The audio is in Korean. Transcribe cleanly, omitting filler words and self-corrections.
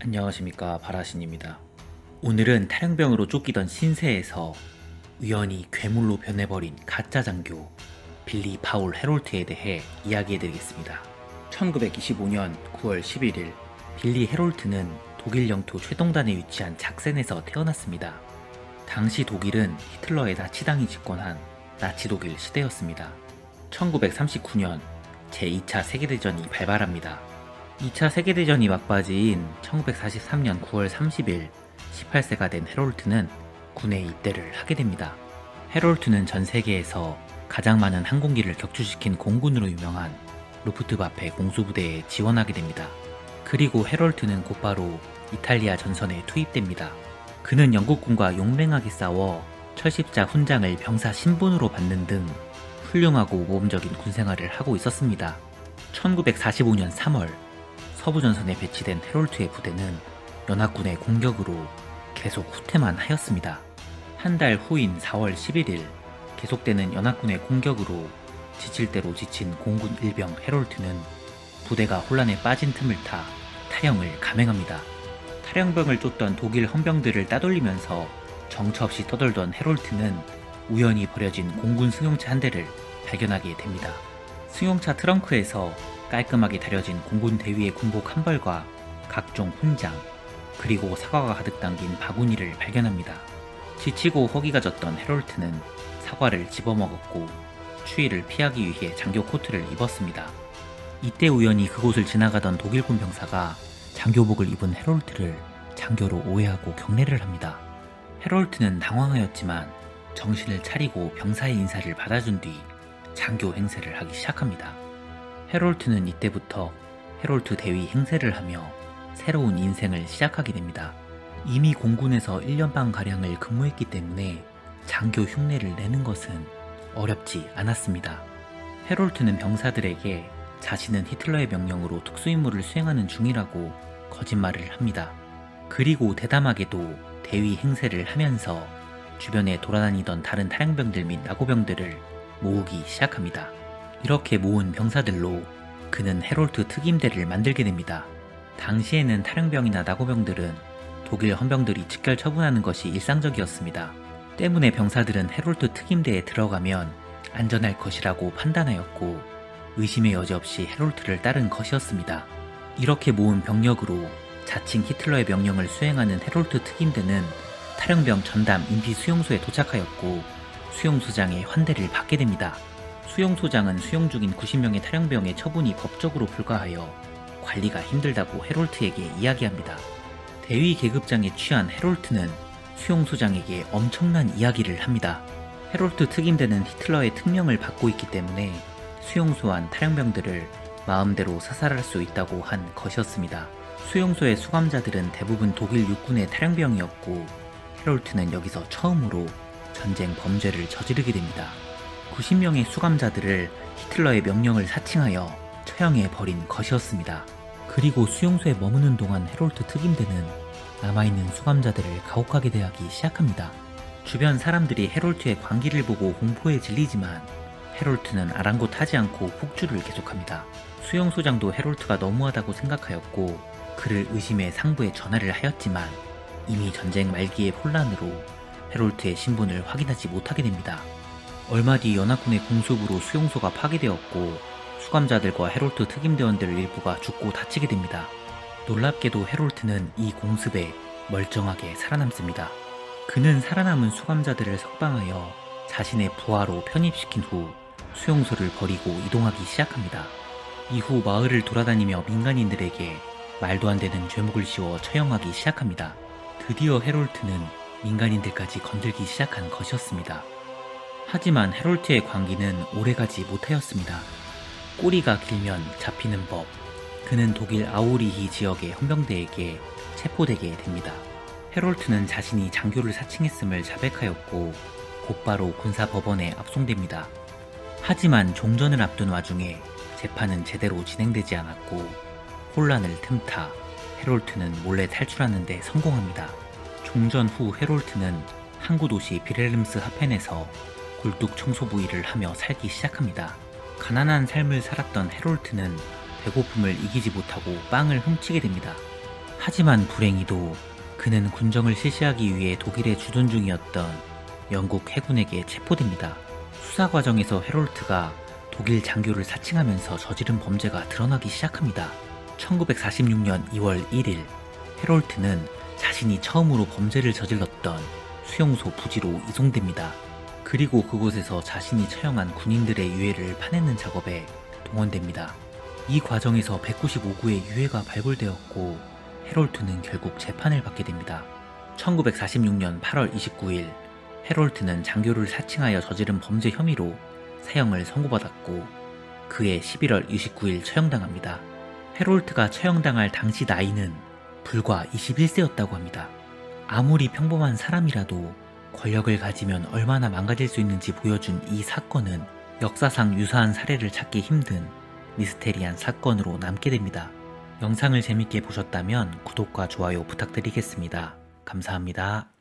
안녕하십니까, 바라신입니다. 오늘은 탈영병으로 쫓기던 신세에서 우연히 괴물로 변해버린 가짜 장교 빌리 파울 헤롤트에 대해 이야기해드리겠습니다. 1925년 9월 11일 빌리 헤롤트는 독일 영토 최동단에 위치한 작센에서 태어났습니다. 당시 독일은 히틀러의 나치당이 집권한 나치 독일 시대였습니다. 1939년 제2차 세계대전이 발발합니다. 2차 세계대전이 막바지인 1943년 9월 30일 18세가 된 헤롤트는 군에 입대를 하게 됩니다. 헤롤트는 전 세계에서 가장 많은 항공기를 격추시킨 공군으로 유명한 루프트와페 공수부대에 지원하게 됩니다. 그리고 헤롤트는 곧바로 이탈리아 전선에 투입됩니다. 그는 영국군과 용맹하게 싸워 철십자 훈장을 병사 신분으로 받는 등 훌륭하고 모범적인 군생활을 하고 있었습니다. 1945년 3월 서부전선에 배치된 헤롤트의 부대는 연합군의 공격으로 계속 후퇴만 하였습니다. 한 달 후인 4월 11일 계속되는 연합군의 공격으로 지칠 대로 지친 공군 일병 헤롤트는 부대가 혼란에 빠진 틈을 타 탈영을 감행합니다. 탈영병을 쫓던 독일 헌병들을 따돌리면서 정처 없이 떠돌던 헤롤트는 우연히 버려진 공군 승용차 한 대를 발견하게 됩니다. 승용차 트렁크에서 깔끔하게 다려진 공군 대위의 군복 한 벌과 각종 훈장, 그리고 사과가 가득 담긴 바구니를 발견합니다. 지치고 허기가 졌던 헤롤트는 사과를 집어먹었고 추위를 피하기 위해 장교 코트를 입었습니다. 이때 우연히 그곳을 지나가던 독일군 병사가 장교복을 입은 헤롤트를 장교로 오해하고 경례를 합니다. 헤롤트는 당황하였지만 정신을 차리고 병사의 인사를 받아준 뒤 장교 행세를 하기 시작합니다. 헤롤트는 이때부터 헤롤트 대위 행세를 하며 새로운 인생을 시작하게 됩니다. 이미 공군에서 1년 반가량을 근무했기 때문에 장교 흉내를 내는 것은 어렵지 않았습니다. 헤롤트는 병사들에게 자신은 히틀러의 명령으로 특수임무를 수행하는 중이라고 거짓말을 합니다. 그리고 대담하게도 대위 행세를 하면서 주변에 돌아다니던 다른 탈영병들 및 나고병들을 모으기 시작합니다. 이렇게 모은 병사들로 그는 헤롤트 특임대를 만들게 됩니다. 당시에는 탈영병이나 나고병들은 독일 헌병들이 즉결 처분하는 것이 일상적이었습니다. 때문에 병사들은 헤롤트 특임대에 들어가면 안전할 것이라고 판단하였고 의심의 여지 없이 헤롤트를 따른 것이었습니다. 이렇게 모은 병력으로 자칭 히틀러의 명령을 수행하는 헤롤트 특임대는 탈영병 전담 임시 수용소에 도착하였고 수용소장의 환대를 받게 됩니다. 수용소장은 수용 중인 90명의 탈영병의 처분이 법적으로 불가하여 관리가 힘들다고 헤롤트에게 이야기합니다. 대위 계급장에 취한 헤롤트는 수용소장에게 엄청난 이야기를 합니다. 헤롤트 특임대는 히틀러의 특명을 받고 있기 때문에 수용소 안 탈영병들을 마음대로 사살할 수 있다고 한 것이었습니다. 수용소의 수감자들은 대부분 독일 육군의 탈영병이었고 헤롤트는 여기서 처음으로 전쟁 범죄를 저지르게 됩니다. 90명의 수감자들을 히틀러의 명령을 사칭하여 처형해 버린 것이었습니다. 그리고 수용소에 머무는 동안 헤롤트 특임대는 남아있는 수감자들을 가혹하게 대하기 시작합니다. 주변 사람들이 헤롤트의 광기를 보고 공포에 질리지만 헤롤트는 아랑곳하지 않고 폭주를 계속합니다. 수용소장도 헤롤트가 너무하다고 생각하였고 그를 의심해 상부에 전화를 하였지만 이미 전쟁 말기의 혼란으로 헤롤트의 신분을 확인하지 못하게 됩니다. 얼마 뒤 연합군의 공습으로 수용소가 파괴되었고 수감자들과 헤롤트 특임대원들 일부가 죽고 다치게 됩니다. 놀랍게도 헤롤트는 이 공습에 멀쩡하게 살아남습니다. 그는 살아남은 수감자들을 석방하여 자신의 부하로 편입시킨 후 수용소를 버리고 이동하기 시작합니다. 이후 마을을 돌아다니며 민간인들에게 말도 안 되는 죄목을 씌워 처형하기 시작합니다. 드디어 헤롤트는 민간인들까지 건들기 시작한 것이었습니다. 하지만 헤롤트의 광기는 오래가지 못하였습니다. 꼬리가 길면 잡히는 법, 그는 독일 아우리히 지역의 헌병대에게 체포되게 됩니다. 헤롤트는 자신이 장교를 사칭했음을 자백하였고 곧바로 군사법원에 압송됩니다. 하지만 종전을 앞둔 와중에 재판은 제대로 진행되지 않았고 혼란을 틈타 헤롤트는 몰래 탈출하는 데 성공합니다. 종전 후 헤롤트는 항구 도시 비렐름스 하펜에서 굴뚝 청소부 일을 하며 살기 시작합니다. 가난한 삶을 살았던 헤롤트는 배고픔을 이기지 못하고 빵을 훔치게 됩니다. 하지만 불행히도 그는 군정을 실시하기 위해 독일에 주둔 중이었던 영국 해군에게 체포됩니다. 수사 과정에서 헤롤트가 독일 장교를 사칭하면서 저지른 범죄가 드러나기 시작합니다. 1946년 2월 1일 헤롤트는 자신이 처음으로 범죄를 저질렀던 수용소 부지로 이송됩니다. 그리고 그곳에서 자신이 처형한 군인들의 유해를 파내는 작업에 동원됩니다. 이 과정에서 195구의 유해가 발굴되었고 헤롤트는 결국 재판을 받게 됩니다. 1946년 8월 29일 헤롤트는 장교를 사칭하여 저지른 범죄 혐의로 사형을 선고받았고 그해 11월 29일 처형당합니다. 헤롤트가 처형당할 당시 나이는 불과 21세였다고 합니다. 아무리 평범한 사람이라도 권력을 가지면 얼마나 망가질 수 있는지 보여준 이 사건은 역사상 유사한 사례를 찾기 힘든 미스테리한 사건으로 남게 됩니다. 영상을 재밌게 보셨다면 구독과 좋아요 부탁드리겠습니다. 감사합니다.